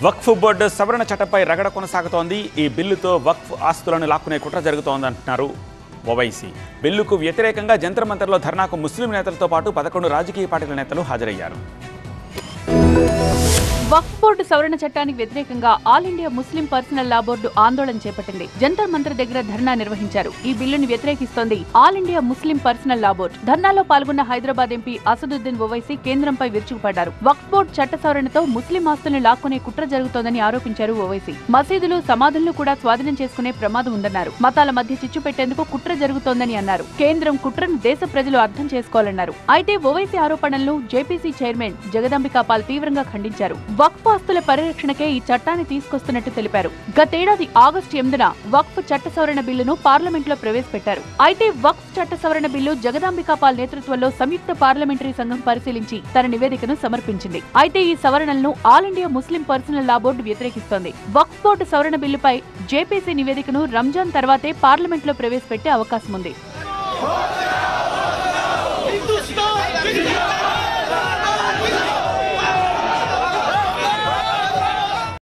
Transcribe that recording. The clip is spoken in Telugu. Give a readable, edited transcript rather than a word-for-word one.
వక్ఫ్ బోర్డు సవరణ చట్టంపై రగడ కొనసాగుతోంది. ఈ బిల్లుతో వక్ఫ్ ఆస్తులను లాక్కునే కుట్ర జరుగుతోందంటున్నారు ఓవైసీ. బిల్లుకు వ్యతిరేకంగా జంతర్ మంతర్లో ధర్నాకు ముస్లిం నేతలతో పాటు 11 రాజకీయ పార్టీల నేతలు హాజరయ్యారు. వక్ఫ్ బోర్డు సవరణ చట్టానికి వ్యతిరేకంగా ఆల్ ఇండియా ముస్లిం పర్సనల్ లా బోర్డు ఆందోళన చేపట్టింది. జంతర్ మంతర్ దగ్గర ధర్నా నిర్వహించారు. ఈ బిల్లును వ్యతిరేకిస్తోంది ఆల్ ఇండియా ముస్లిం పర్సనల్ లా బోర్డు. ధర్నాలో పాల్గొన్న హైదరాబాద్ ఎంపీ అసదుద్దీన్ ఓవైసీ కేంద్రంపై విరుచుకుపడ్డారు. వక్ఫ్ బోర్డు చట్ట సవరణతో ముస్లిం ఆస్తులను లాక్కునే కుట్ర జరుగుతోందని ఆరోపించారు ఓవైసీ. మసీదులు, సమాధులను కూడా స్వాధీనం చేసుకునే ప్రమాదం ఉందన్నారు. మతాల మధ్య చిచ్చు పెట్టేందుకు కుట్ర జరుగుతోందని అన్నారు. కేంద్రం కుట్రను దేశ ప్రజలు అర్థం చేసుకోవాలన్నారు. అయితే ఓవైసీ ఆరోపణలను జేపీసీ చైర్మన్ జగదాంబికా పాల్ తీవ్రంగా ఖండించారు. వక్ఫ్ ఆస్తుల పరిరక్షణకే ఈ చట్టాన్ని తీసుకొస్తున్నట్టు తెలిపారు. గతేడాది ఆగస్టు 8న వక్ఫ్ చట్ట సవరణ బిల్లును పార్లమెంట్లో ప్రవేశపెట్టారు. అయితే వక్ఫ్ చట్ట సవరణ బిల్లు జగదాంబికా పాల్ నేతృత్వంలో సంయుక్త పార్లమెంటరీ సంఘం పరిశీలించి తన నివేదికను సమర్పించింది. అయితే ఈ సవరణలను ఆల్ ఇండియా ముస్లిం పర్సనల్ లా బోర్డు వ్యతిరేకిస్తోంది. వక్ఫ్ బోర్డు సవరణ బిల్లుపై జేపీసీ నివేదికను రంజాన్ తర్వాతే పార్లమెంట్లో ప్రవేశపెట్టే అవకాశం ఉంది.